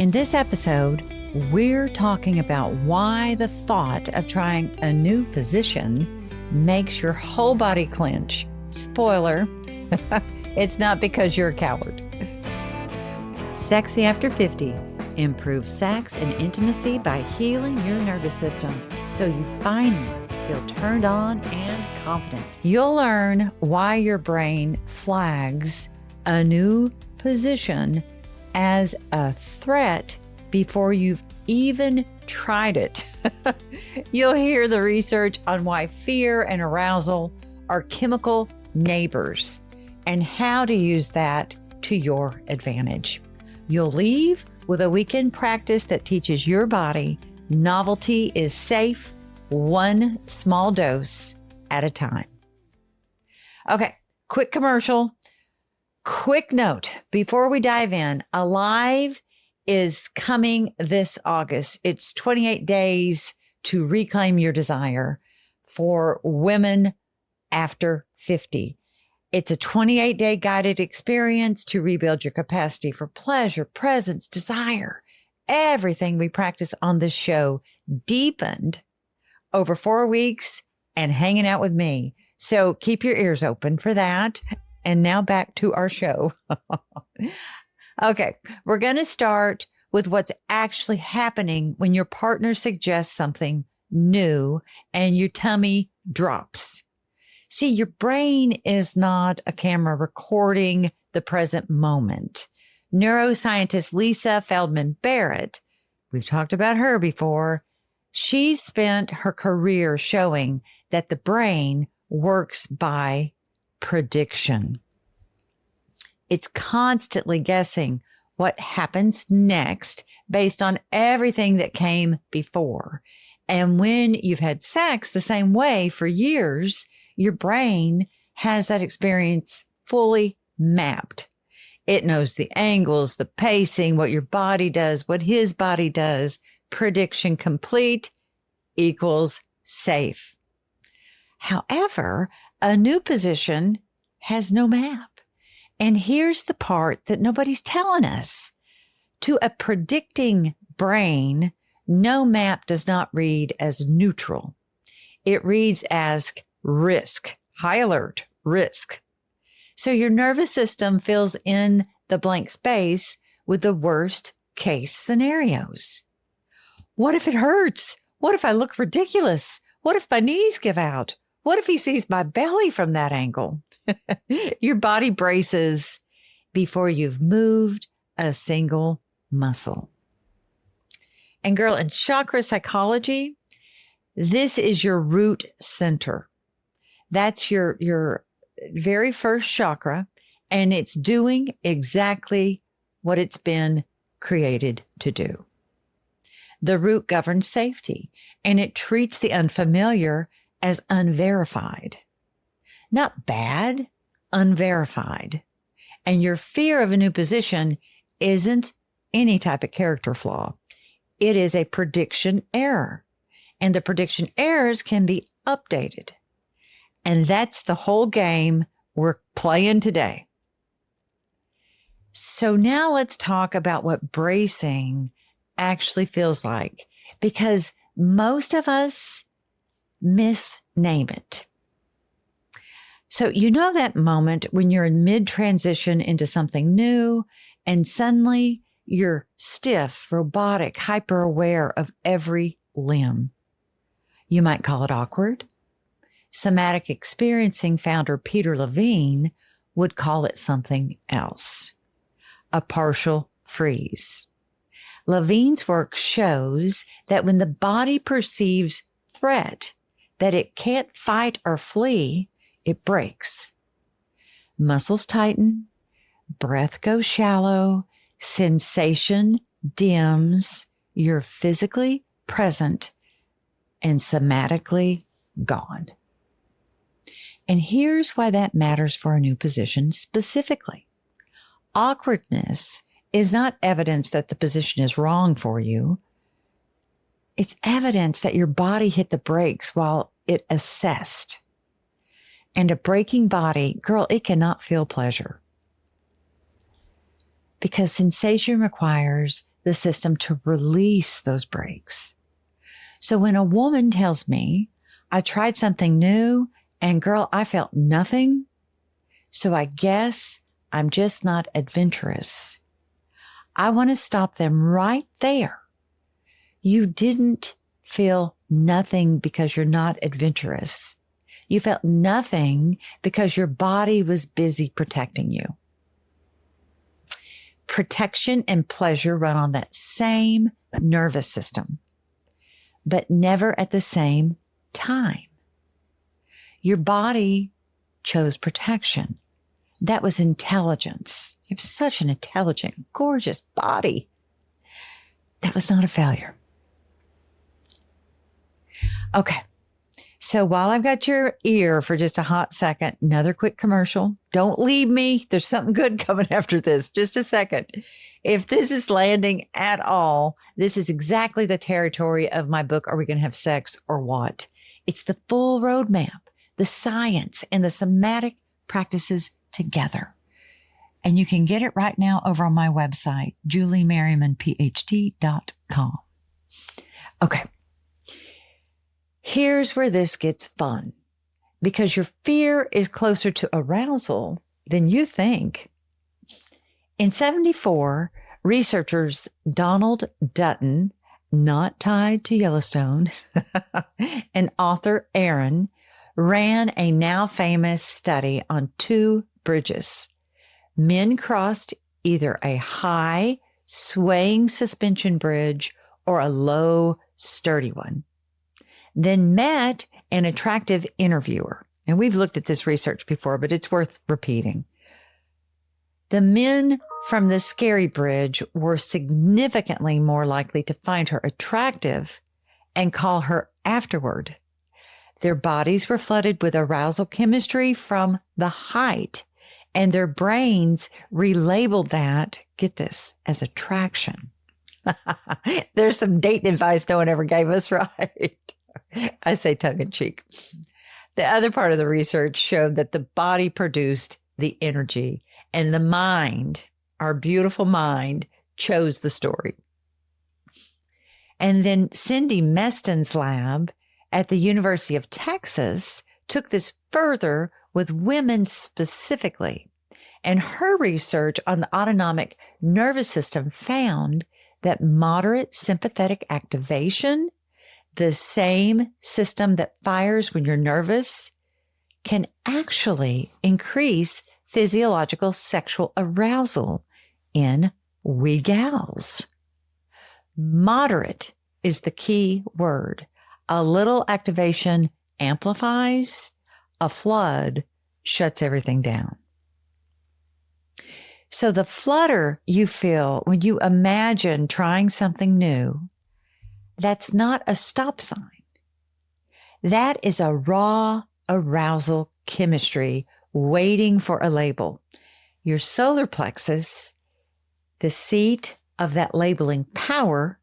In this episode, we're talking about why the thought of trying a new position makes your whole body clench. Spoiler, it's not because you're a coward. Sexy After 50. Improve sex and intimacy by healing your nervous system so you finally feel turned on and confident. You'll learn why your brain flags a new position as a threat before you've even tried it. You'll hear the research on why fear and arousal are chemical neighbors and how to use that to your advantage. You'll leave with a weekend practice that teaches your body novelty is safe, one small dose at a time. Okay, quick commercial. Quick note before we dive in, Alive is coming this August. It's 28 days to reclaim your desire for women after 50. It's a 28-day guided experience to rebuild your capacity for pleasure, presence, desire. Everything we practice on this show deepened over 4 weeks and hanging out with me. So keep your ears open for that. And now back to our show. Okay, we're going to start with what's actually happening when your partner suggests something new and your tummy drops. See, your brain is not a camera recording the present moment. Neuroscientist Lisa Feldman Barrett, we've talked about her before, she spent her career showing that the brain works by prediction. It's constantly guessing what happens next based on everything that came before. And when you've had sex the same way for years, your brain has that experience fully mapped. It knows the angles, the pacing, what your body does, what his body does. Prediction complete equals safe. However, a new position has no map. And here's the part that nobody's telling us. To a predicting brain, no map does not read as neutral. It reads as risk, high alert, risk. So your nervous system fills in the blank space with the worst case scenarios. What if it hurts? What if I look ridiculous? What if my knees give out? What if he sees my belly from that angle? Your body braces before you've moved a single muscle. And girl, in chakra psychology, this is your root center. That's your very first chakra, and it's doing exactly what it's been created to do. The root governs safety, and it treats the unfamiliar as unverified. Not bad, unverified. And your fear of a new position isn't any type of character flaw. It is a prediction error. And the prediction errors can be updated. And that's the whole game we're playing today. So now let's talk about what bracing actually feels like, because most of us misname it. So you know that moment when you're in mid-transition into something new and suddenly you're stiff, robotic, hyperaware of every limb. You might call it awkward. Somatic experiencing founder Peter Levine would call it something else. A partial freeze. Levine's work shows that when the body perceives threat, that it can't fight or flee, it breaks. Muscles tighten, breath goes shallow, sensation dims, you're physically present and somatically gone. And here's why that matters for a new position specifically. Awkwardness is not evidence that the position is wrong for you. It's evidence that your body hit the brakes while it assessed. And a breaking body, girl, it cannot feel pleasure. Because sensation requires the system to release those brakes. So when a woman tells me, I tried something new and girl, I felt nothing, so I guess I'm just not adventurous, I want to stop them right there. You didn't feel nothing because you're not adventurous. You felt nothing because your body was busy protecting you. Protection and pleasure run on that same nervous system, but never at the same time. Your body chose protection. That was intelligence. You have such an intelligent, gorgeous body. That was not a failure. Okay. So while I've got your ear for just a hot second, another quick commercial. Don't leave me. There's something good coming after this. Just a second. If this is landing at all, this is exactly the territory of my book, Are We Going to Have Sex or What? It's the full roadmap, the science and the somatic practices together. And you can get it right now over on my website, juliemerrimanphd.com. Okay. Here's where this gets fun, because your fear is closer to arousal than you think. In 1974, researchers Donald Dutton, not tied to Yellowstone, and author Aaron ran a now famous study on 2 bridges. Men crossed either a high, swaying suspension bridge or a low, sturdy one, then met an attractive interviewer. And we've looked at this research before, but it's worth repeating. The men from the scary bridge were significantly more likely to find her attractive and call her afterward. Their bodies were flooded with arousal chemistry from the height, and their brains relabeled that, get this, as attraction. There's some dating advice no one ever gave us, right? I say tongue in cheek. The other part of the research showed that the body produced the energy and the mind, our beautiful mind, chose the story. And then Cindy Meston's lab at the University of Texas took this further with women specifically. And her research on the autonomic nervous system found that moderate sympathetic activation, the same system that fires when you're nervous, can actually increase physiological sexual arousal in we gals. Moderate is the key word. A little activation amplifies, a flood shuts everything down. So the flutter you feel when you imagine trying something new, that's not a stop sign. That is a raw arousal chemistry waiting for a label. Your solar plexus, the seat of that labeling power,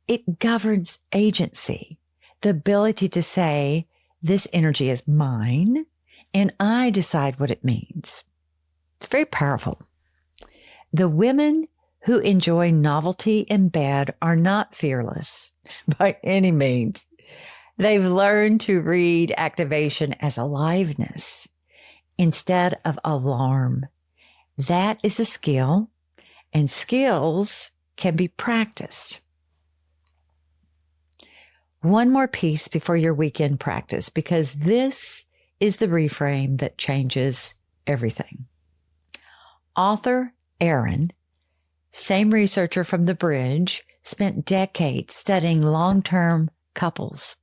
it governs agency, the ability to say, this energy is mine, and I decide what it means. It's very powerful. The women who enjoy novelty in bed are not fearless by any means. They've learned to read activation as aliveness instead of alarm. That is a skill, and skills can be practiced. One more piece before your weekend practice, because this is the reframe that changes everything. Author Aaron, same researcher from the bridge, spent decades studying long-term couples.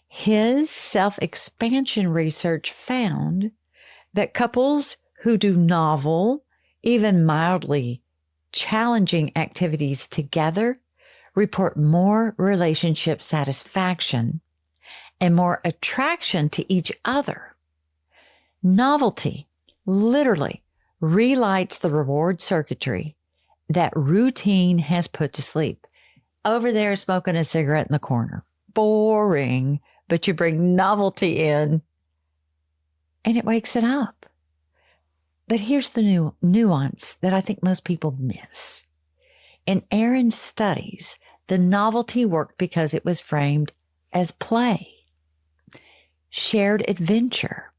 His self-expansion research found that couples who do novel, even mildly challenging activities together report more relationship satisfaction and more attraction to each other. Novelty literally relights the reward circuitry that routine has put to sleep. Over there smoking a cigarette in the corner. Boring, but you bring novelty in and it wakes it up. But here's the new nuance that I think most people miss. In Aaron's studies, the novelty worked because it was framed as play, shared adventure.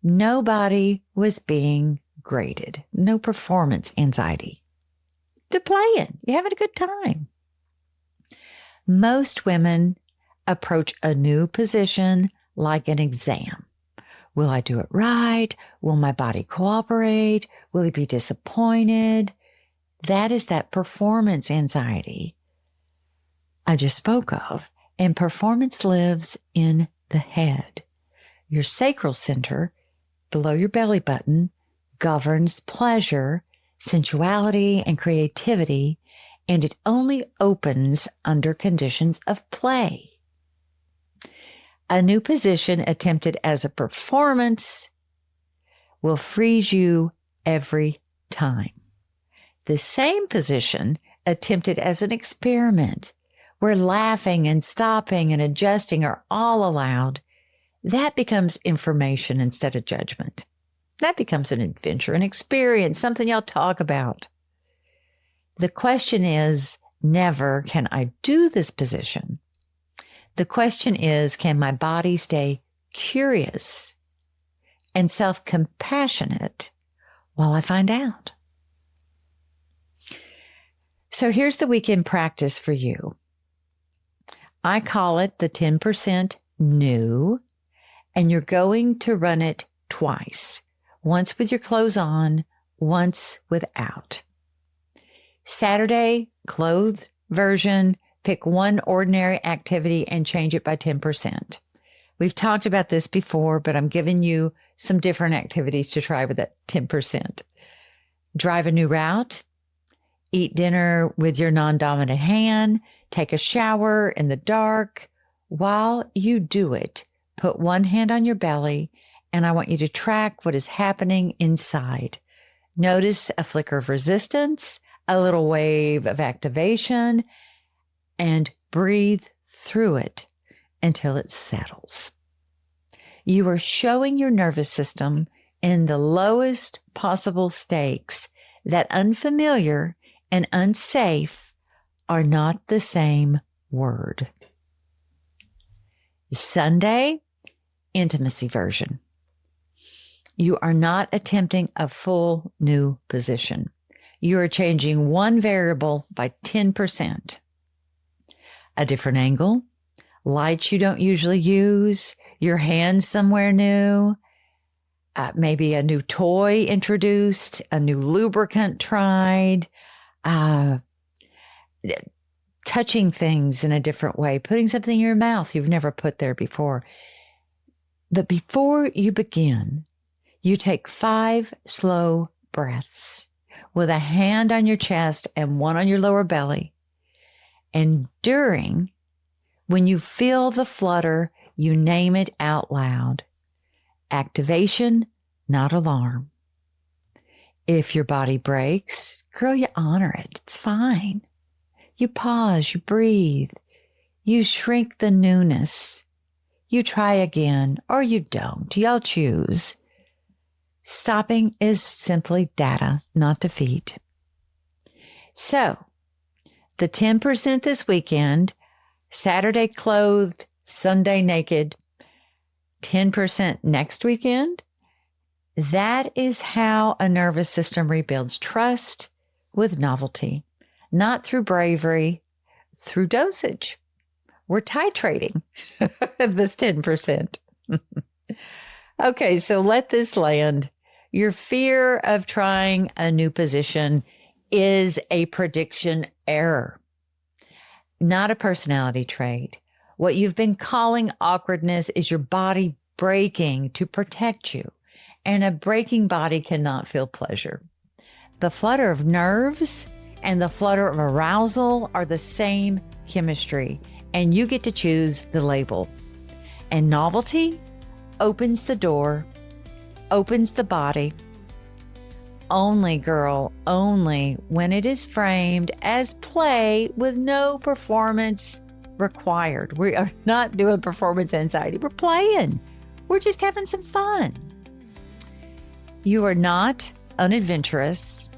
Nobody was being graded. No performance anxiety. They're playing. You're having a good time. Most women approach a new position like an exam. Will I do it right? Will my body cooperate? Will he be disappointed? That is that performance anxiety I just spoke of. And performance lives in the head. Your sacral center, below your belly button, governs pleasure, sensuality, and creativity, and it only opens under conditions of play. A new position attempted as a performance will freeze you every time. The same position attempted as an experiment, where laughing and stopping and adjusting are all allowed, that becomes information instead of judgment. That becomes an adventure, an experience, something y'all talk about. The question is never, can I do this position? The question is, can my body stay curious and self-compassionate while I find out? So here's the weekend practice for you. I call it the 10% new, and you're going to run it twice. Once with your clothes on, once without. Saturday, clothed version, pick one ordinary activity and change it by 10%. We've talked about this before, but I'm giving you some different activities to try with that 10%. Drive a new route, eat dinner with your non-dominant hand, take a shower in the dark. While you do it, put one hand on your belly, and I want you to track what is happening inside. Notice a flicker of resistance, a little wave of activation, and breathe through it until it settles. You are showing your nervous system in the lowest possible stakes that unfamiliar and unsafe are not the same word. Sunday, intimacy version. You are not attempting a full new position. You are changing one variable by 10%. A different angle, lights you don't usually use, your hands somewhere new, maybe a new toy introduced, a new lubricant tried, touching things in a different way, putting something in your mouth you've never put there before. But before you begin, you take 5 slow breaths with a hand on your chest and one on your lower belly. And when you feel the flutter, you name it out loud. Activation, not alarm. If your body breaks, girl, you honor it. It's fine. You pause, you breathe, you shrink the newness. You try again, or you don't. Y'all choose. Stopping is simply data, not defeat. So, the 10% this weekend, Saturday clothed, Sunday naked, 10% next weekend. That is how a nervous system rebuilds trust with novelty, not through bravery, through dosage. We're titrating this 10%. Okay, so let this land. Your fear of trying a new position is a prediction error, not a personality trait. What you've been calling awkwardness is your body breaking to protect you, and a breaking body cannot feel pleasure. The flutter of nerves and the flutter of arousal are the same chemistry, and you get to choose the label. And novelty opens the door, opens the body. Only, girl, only when it is framed as play with no performance required. We are not doing performance anxiety. We're playing. We're just having some fun. You are not unadventurous.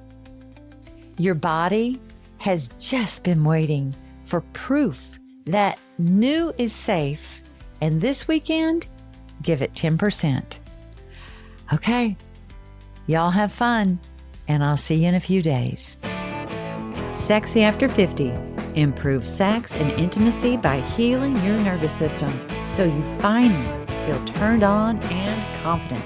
Your body has just been waiting for proof that new is safe. And this weekend, give it 10%. Okay, y'all have fun, and I'll see you in a few days. Sexy After 50. Improve sex and intimacy by healing your nervous system so you finally feel turned on and confident.